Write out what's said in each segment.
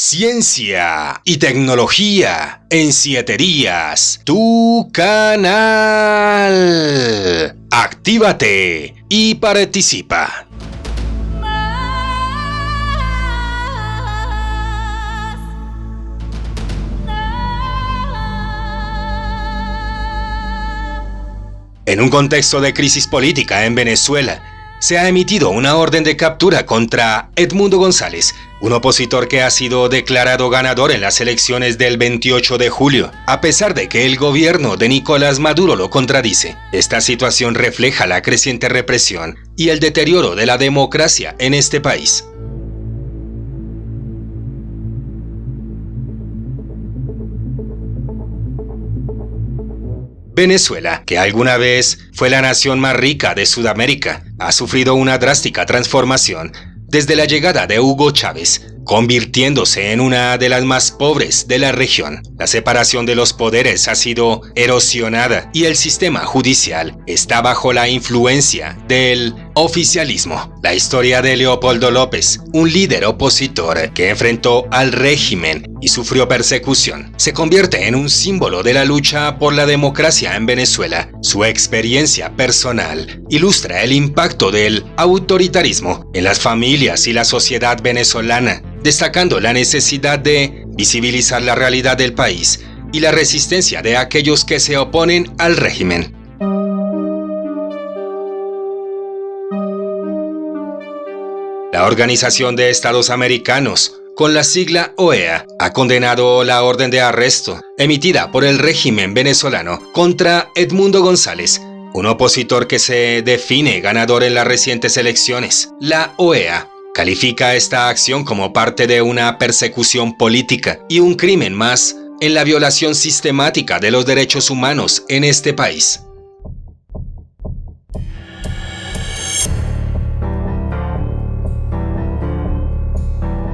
Ciencia y tecnología en 7 días. Tu canal. Actívate y participa. En un contexto de crisis política en Venezuela, se ha emitido una orden de captura contra Edmundo González, un opositor que ha sido declarado ganador en las elecciones del 28 de julio, a pesar de que el gobierno de Nicolás Maduro lo contradice. Esta situación refleja la creciente represión y el deterioro de la democracia en este país. Venezuela, que alguna vez fue la nación más rica de Sudamérica, ha sufrido una drástica transformación desde la llegada de Hugo Chávez, convirtiéndose en una de las más pobres de la región. La separación de los poderes ha sido erosionada y el sistema judicial está bajo la influencia del oficialismo. La historia de Leopoldo López, un líder opositor que enfrentó al régimen y sufrió persecución, se convierte en un símbolo de la lucha por la democracia en Venezuela. Su experiencia personal ilustra el impacto del autoritarismo en las familias y la sociedad venezolana, destacando la necesidad de visibilizar la realidad del país y la resistencia de aquellos que se oponen al régimen. La Organización de Estados Americanos, con la sigla OEA, ha condenado la orden de arresto emitida por el régimen venezolano contra Edmundo González, un opositor que se define ganador en las recientes elecciones. La OEA califica esta acción como parte de una persecución política y un crimen más en la violación sistemática de los derechos humanos en este país.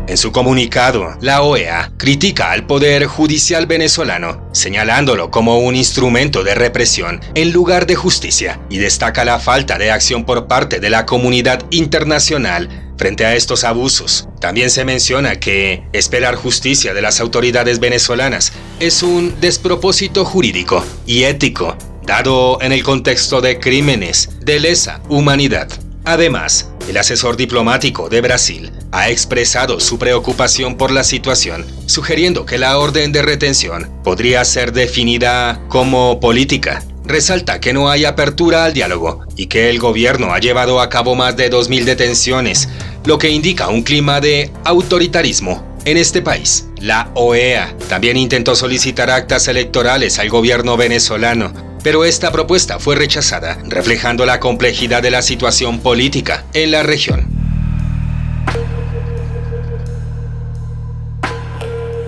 En su comunicado, la OEA critica al Poder Judicial venezolano, señalándolo como un instrumento de represión en lugar de justicia, y destaca la falta de acción por parte de la comunidad internacional frente a estos abusos. También se menciona que esperar justicia de las autoridades venezolanas es un despropósito jurídico y ético, dado en el contexto de crímenes de lesa humanidad. Además, el asesor diplomático de Brasil ha expresado su preocupación por la situación, sugiriendo que la orden de retención podría ser definida como política. Resalta que no hay apertura al diálogo y que el gobierno ha llevado a cabo más de 2.000 detenciones, lo que indica un clima de autoritarismo en este país. La OEA también intentó solicitar actas electorales al gobierno venezolano, pero esta propuesta fue rechazada, reflejando la complejidad de la situación política en la región.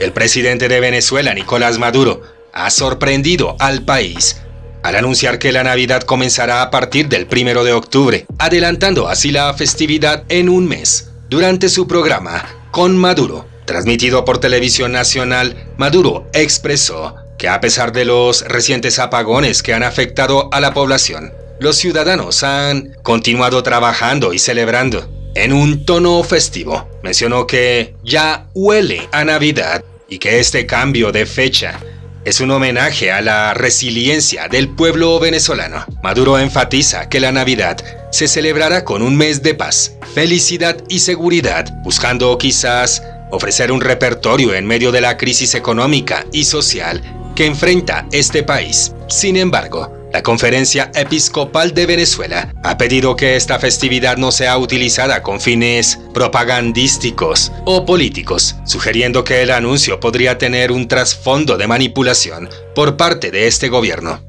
El presidente de Venezuela, Nicolás Maduro, ha sorprendido al país al anunciar que la Navidad comenzará a partir del 1 de octubre, adelantando así la festividad en un mes. Durante su programa Con Maduro, transmitido por Televisión Nacional, Maduro expresó que a pesar de los recientes apagones que han afectado a la población, los ciudadanos han continuado trabajando y celebrando en un tono festivo. Mencionó que ya huele a Navidad y que este cambio de fecha es un homenaje a la resiliencia del pueblo venezolano. Maduro enfatiza que la Navidad se celebrará con un mes de paz, felicidad y seguridad, buscando quizás ofrecer un repertorio en medio de la crisis económica y social que enfrenta este país. Sin embargo, la Conferencia Episcopal de Venezuela ha pedido que esta festividad no sea utilizada con fines propagandísticos o políticos, sugiriendo que el anuncio podría tener un trasfondo de manipulación por parte de este gobierno.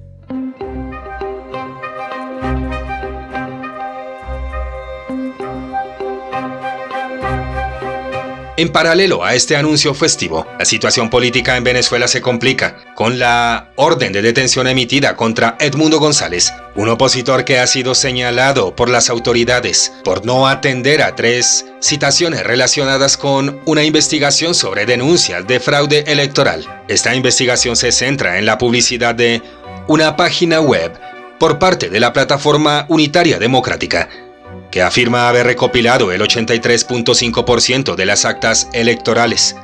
En paralelo a este anuncio festivo, la situación política en Venezuela se complica con la orden de detención emitida contra Edmundo González, un opositor que ha sido señalado por las autoridades por no atender a 3 citaciones relacionadas con una investigación sobre denuncias de fraude electoral. Esta investigación se centra en la publicidad de una página web por parte de la Plataforma Unitaria Democrática, que afirma haber recopilado el 83.5% de las actas electorales.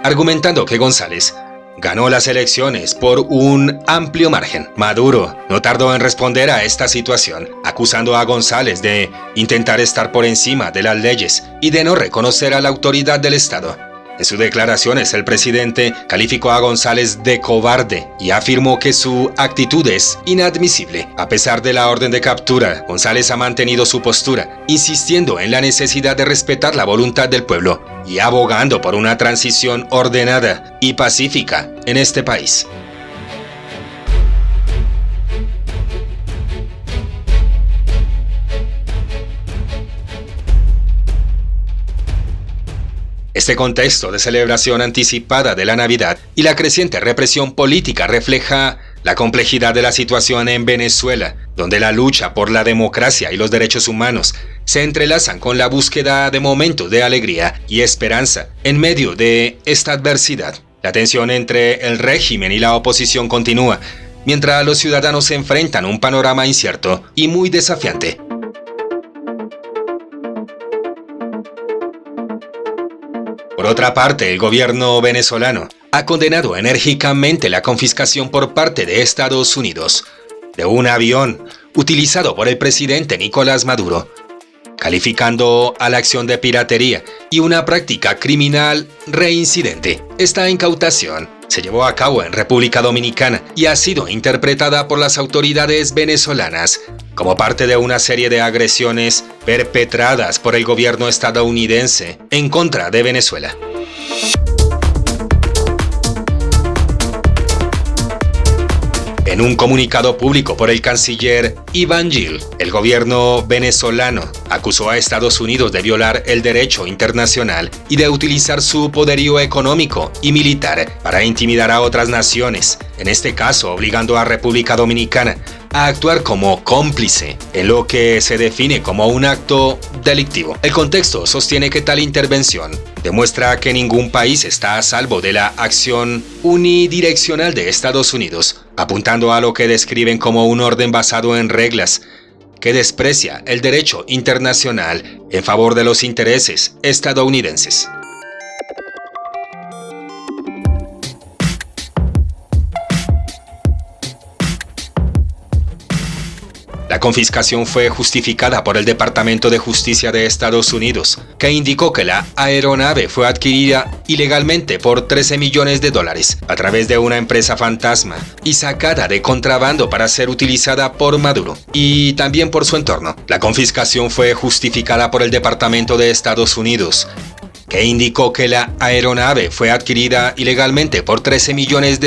argumentando que González ganó las elecciones por un amplio margen. Maduro no tardó en responder a esta situación, acusando a González de intentar estar por encima de las leyes y de no reconocer a la autoridad del Estado. En sus declaraciones, el presidente calificó a González de cobarde y afirmó que su actitud es inadmisible. A pesar de la orden de captura, González ha mantenido su postura, insistiendo en la necesidad de respetar la voluntad del pueblo y abogando por una transición ordenada y pacífica en este país. Este contexto de celebración anticipada de la Navidad y la creciente represión política refleja la complejidad de la situación en Venezuela, donde la lucha por la democracia y los derechos humanos se entrelazan con la búsqueda de momentos de alegría y esperanza en medio de esta adversidad. La tensión entre el régimen y la oposición continúa, mientras los ciudadanos se enfrentan a un panorama incierto y muy desafiante. Por otra parte, el gobierno venezolano ha condenado enérgicamente la confiscación por parte de Estados Unidos de un avión utilizado por el presidente Nicolás Maduro, calificando a la acción de piratería y una práctica criminal reincidente. Esta incautación se llevó a cabo en República Dominicana y ha sido interpretada por las autoridades venezolanas como parte de una serie de agresiones perpetradas por el gobierno estadounidense en contra de Venezuela. En un comunicado público por el canciller Iván Gil, el gobierno venezolano acusó a Estados Unidos de violar el derecho internacional y de utilizar su poderío económico y militar para intimidar a otras naciones, en este caso obligando a República Dominicana a actuar como cómplice en lo que se define como un acto delictivo. El contexto sostiene que tal intervención demuestra que ningún país está a salvo de la acción unidireccional de Estados Unidos, apuntando a lo que describen como un orden basado en reglas que desprecia el derecho internacional en favor de los intereses estadounidenses. La confiscación fue justificada por el Departamento de Justicia de Estados Unidos, que indicó que la aeronave fue adquirida ilegalmente por $13 millones a través de una empresa fantasma y sacada de contrabando para ser utilizada por Maduro y también por su entorno. La confiscación fue justificada por el Departamento de Estados Unidos, que indicó que la aeronave fue adquirida ilegalmente por $13 millones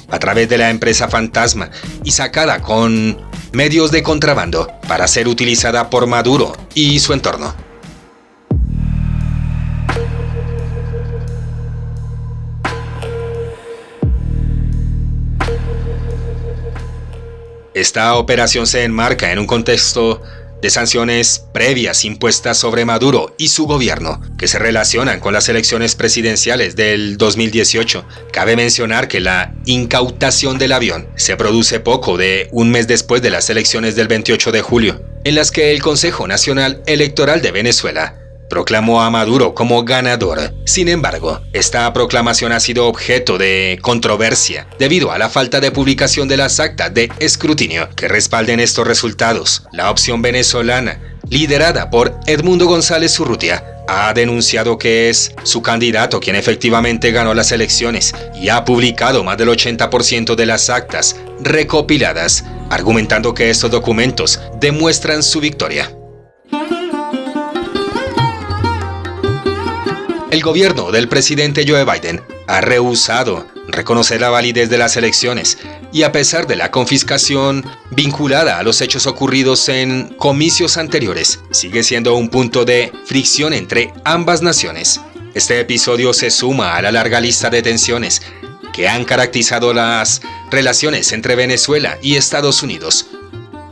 a través de la empresa fantasma y sacada con medios de contrabando para ser utilizada por Maduro y su entorno. Esta operación se enmarca en un contexto de sanciones previas impuestas sobre Maduro y su gobierno, que se relacionan con las elecciones presidenciales del 2018. Cabe mencionar que la incautación del avión se produce poco de un mes después de las elecciones del 28 de julio, en las que el Consejo Nacional Electoral de Venezuela proclamó a Maduro como ganador. Sin embargo, esta proclamación ha sido objeto de controversia debido a la falta de publicación de las actas de escrutinio que respalden estos resultados. La opción venezolana, liderada por Edmundo González Urrutia, ha denunciado que es su candidato quien efectivamente ganó las elecciones y ha publicado más del 80% de las actas recopiladas, argumentando que estos documentos demuestran su victoria. El gobierno del presidente Joe Biden ha rehusado reconocer la validez de las elecciones y a pesar de la confiscación vinculada a los hechos ocurridos en comicios anteriores, sigue siendo un punto de fricción entre ambas naciones. Este episodio se suma a la larga lista de tensiones que han caracterizado las relaciones entre Venezuela y Estados Unidos,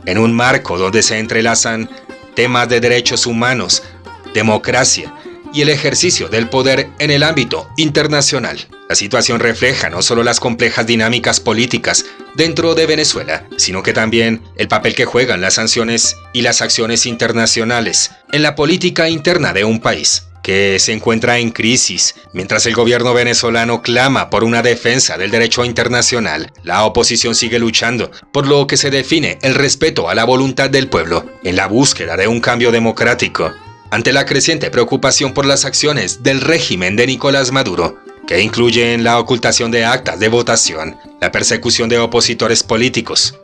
en un marco donde se entrelazan temas de derechos humanos, democracia y el ejercicio del poder en el ámbito internacional. La situación refleja no solo las complejas dinámicas políticas dentro de Venezuela, sino que también el papel que juegan las sanciones y las acciones internacionales en la política interna de un país. que se encuentra en crisis. Mientras el gobierno venezolano clama por una defensa del derecho internacional, la oposición sigue luchando por lo que se define el respeto a la voluntad del pueblo en la búsqueda de un cambio democrático. Ante la creciente preocupación por las acciones del régimen de Nicolás Maduro, que incluyen la ocultación de actas de votación, la persecución de opositores políticos,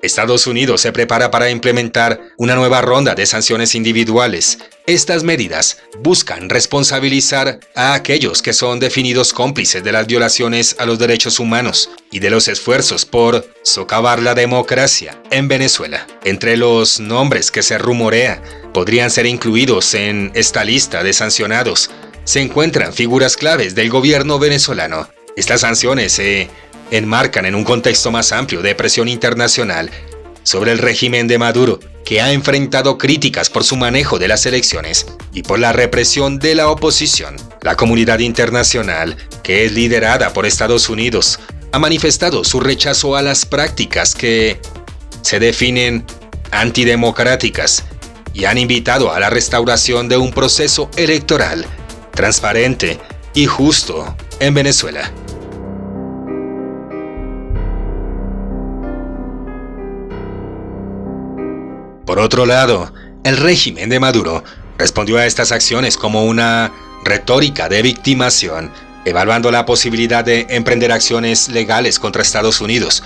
Estados Unidos se prepara para implementar una nueva ronda de sanciones individuales. Estas medidas buscan responsabilizar a aquellos que son definidos cómplices de las violaciones a los derechos humanos y de los esfuerzos por socavar la democracia en Venezuela. Entre los nombres que se rumorea podrían ser incluidos en esta lista de sancionados se encuentran figuras claves del gobierno venezolano. Estas sanciones se enmarcan en un contexto más amplio de presión internacional sobre el régimen de Maduro, que ha enfrentado críticas por su manejo de las elecciones y por la represión de la oposición. La comunidad internacional, que es liderada por Estados Unidos, ha manifestado su rechazo a las prácticas que se definen antidemocráticas y han invitado a la restauración de un proceso electoral transparente y justo en Venezuela. Por otro lado, el régimen de Maduro respondió a estas acciones como una retórica de victimación, evaluando la posibilidad de emprender acciones legales contra Estados Unidos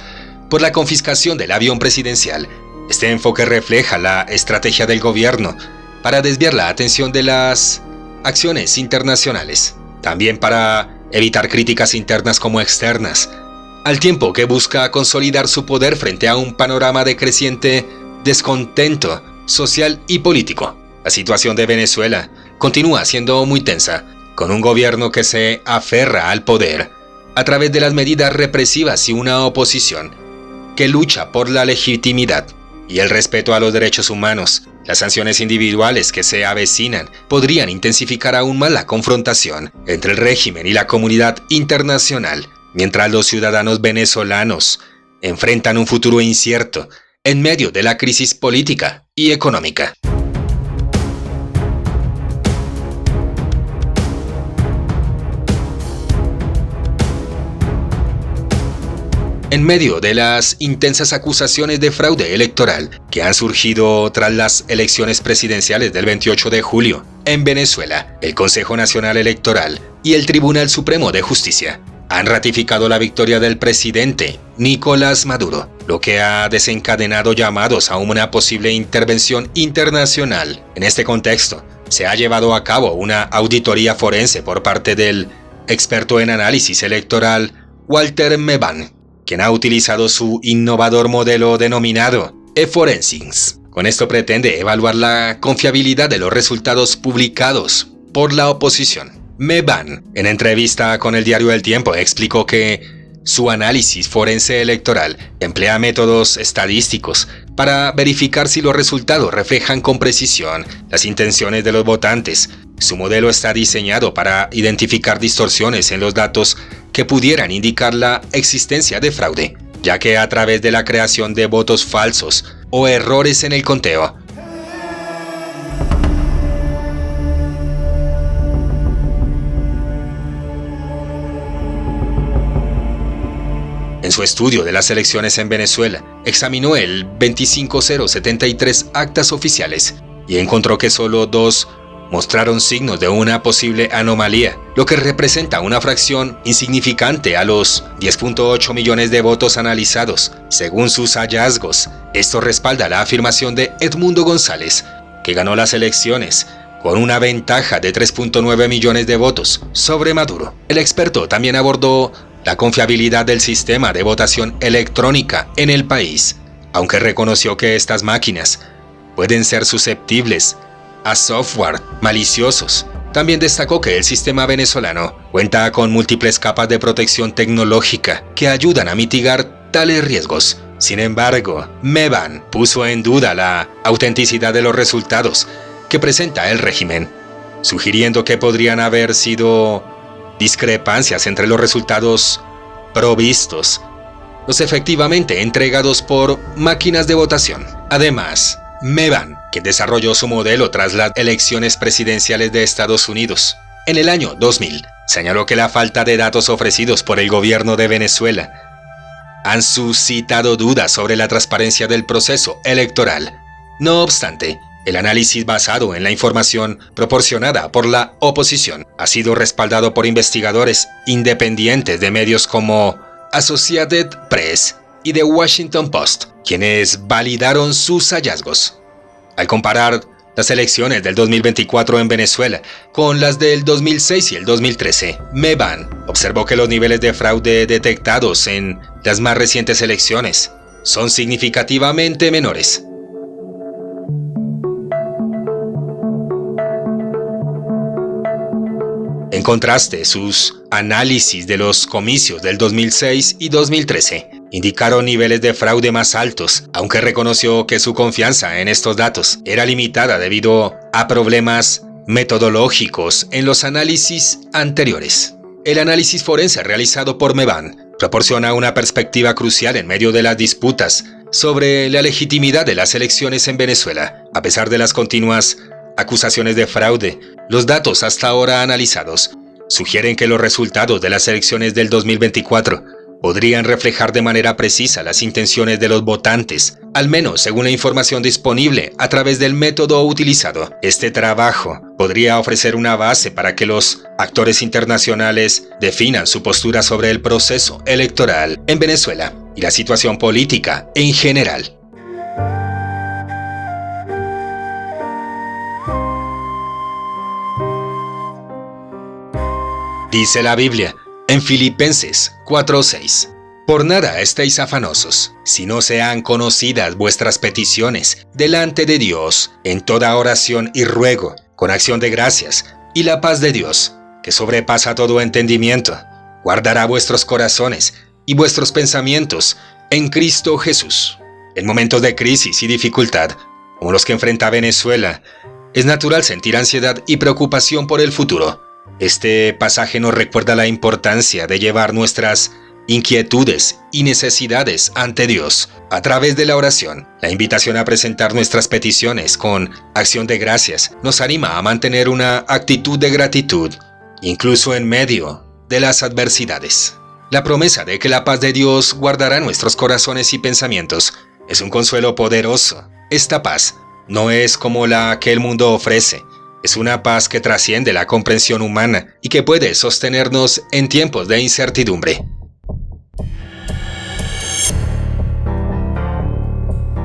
por la confiscación del avión presidencial. Este enfoque refleja la estrategia del gobierno para desviar la atención de las acciones internacionales, también para evitar críticas internas como externas, al tiempo que busca consolidar su poder frente a un panorama de creciente descontento social y político. La situación de Venezuela continúa siendo muy tensa, con un gobierno que se aferra al poder a través de las medidas represivas y una oposición que lucha por la legitimidad y el respeto a los derechos humanos. Las sanciones individuales que se avecinan podrían intensificar aún más la confrontación entre el régimen y la comunidad internacional, mientras los ciudadanos venezolanos enfrentan un futuro incierto en medio de la crisis política y económica. En medio de las intensas acusaciones de fraude electoral que han surgido tras las elecciones presidenciales del 28 de julio en Venezuela, el Consejo Nacional Electoral y el Tribunal Supremo de Justicia han ratificado la victoria del presidente Nicolás Maduro, lo que ha desencadenado llamados a una posible intervención internacional. En este contexto, se ha llevado a cabo una auditoría forense por parte del experto en análisis electoral Walter Meban, quien ha utilizado su innovador modelo denominado eForensics. Con esto pretende evaluar la confiabilidad de los resultados publicados por la oposición. Meban, en entrevista con el diario El Tiempo, explicó que su análisis forense electoral emplea métodos estadísticos para verificar si los resultados reflejan con precisión las intenciones de los votantes. Su modelo está diseñado para identificar distorsiones en los datos que pudieran indicar la existencia de fraude, ya que a través de la creación de votos falsos o errores en el conteo, en su estudio de las elecciones en Venezuela, examinó el 25073 actas oficiales y encontró que solo 2 mostraron signos de una posible anomalía, lo que representa una fracción insignificante a los 10.8 millones de votos analizados. Según sus hallazgos, esto respalda la afirmación de Edmundo González, que ganó las elecciones con una ventaja de 3.9 millones de votos sobre Maduro. El experto también abordó la confiabilidad del sistema de votación electrónica en el país, aunque reconoció que estas máquinas pueden ser susceptibles a software maliciosos. También destacó que el sistema venezolano cuenta con múltiples capas de protección tecnológica que ayudan a mitigar tales riesgos. Sin embargo, Meban puso en duda la autenticidad de los resultados que presenta el régimen, sugiriendo que podrían haber sido discrepancias entre los resultados provistos, los efectivamente entregados por máquinas de votación. Además, Mevan, quien desarrolló su modelo tras las elecciones presidenciales de Estados Unidos. En el año 2000, señaló que la falta de datos ofrecidos por el gobierno de Venezuela han suscitado dudas sobre la transparencia del proceso electoral. No obstante, el análisis basado en la información proporcionada por la oposición ha sido respaldado por investigadores independientes de medios como Associated Press y The Washington Post, quienes validaron sus hallazgos. Al comparar las elecciones del 2024 en Venezuela con las del 2006 y el 2013, Mevan observó que los niveles de fraude detectados en las más recientes elecciones son significativamente menores. En contraste, sus análisis de los comicios del 2006 y 2013 indicaron niveles de fraude más altos, aunque reconoció que su confianza en estos datos era limitada debido a problemas metodológicos en los análisis anteriores. El análisis forense realizado por Mevan proporciona una perspectiva crucial en medio de las disputas sobre la legitimidad de las elecciones en Venezuela. A pesar de las continuas acusaciones de fraude, los datos hasta ahora analizados sugieren que los resultados de las elecciones del 2024 podrían reflejar de manera precisa las intenciones de los votantes, al menos según la información disponible a través del método utilizado. Este trabajo podría ofrecer una base para que los actores internacionales definan su postura sobre el proceso electoral en Venezuela y la situación política en general. Dice la Biblia en Filipenses 4:6: Por nada estéis afanosos, si no sean conocidas vuestras peticiones delante de Dios en toda oración y ruego, con acción de gracias, y la paz de Dios, que sobrepasa todo entendimiento, guardará vuestros corazones y vuestros pensamientos en Cristo Jesús. En momentos de crisis y dificultad, como los que enfrenta Venezuela, es natural sentir ansiedad y preocupación por el futuro. Este pasaje nos recuerda la importancia de llevar nuestras inquietudes y necesidades ante Dios a través de la oración. La invitación a presentar nuestras peticiones con acción de gracias nos anima a mantener una actitud de gratitud, incluso en medio de las adversidades. La promesa de que la paz de Dios guardará nuestros corazones y pensamientos es un consuelo poderoso. Esta paz no es como la que el mundo ofrece. Es una paz que trasciende la comprensión humana y que puede sostenernos en tiempos de incertidumbre.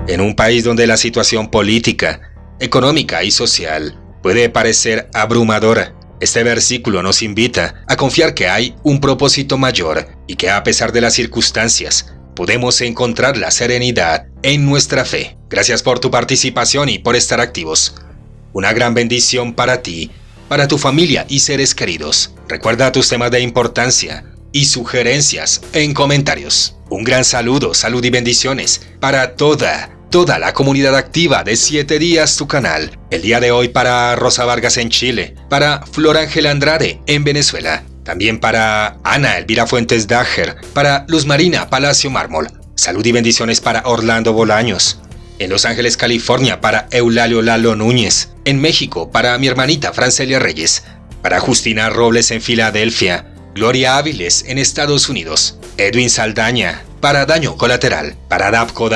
En un país donde la situación política, económica y social puede parecer abrumadora, este versículo nos invita a confiar que hay un propósito mayor y que a pesar de las circunstancias, podemos encontrar la serenidad en nuestra fe. Gracias por tu participación y por estar activos. Una gran bendición para ti, para tu familia y seres queridos. Recuerda tus temas de importancia y sugerencias en comentarios. Un gran saludo, salud y bendiciones para toda la comunidad activa de 7 días tu canal. El día de hoy para Rosa Vargas en Chile, para Flor Ángel Andrade en Venezuela, también para Ana Elvira Fuentes Dager, para Luz Marina Palacio Mármol. Salud y bendiciones para Orlando Bolaños. En Los Ángeles, California, para Eulalio Lalo Núñez. En México, para mi hermanita Francelia Reyes. Para Justina Robles en Filadelfia. Gloria Áviles en Estados Unidos. Edwin Saldaña, para Daño Colateral. Para Dapco.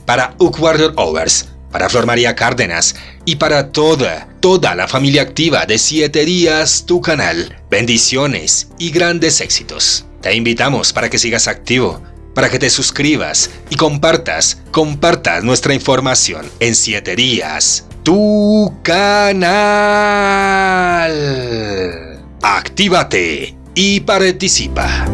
Para Warrior Overs. Para Flor María Cárdenas. Y para toda la familia activa de 7 días tu canal. Bendiciones y grandes éxitos. Te invitamos para que sigas activo, para que te suscribas y compartas nuestra información en 7 días tu canal. Actívate y participa.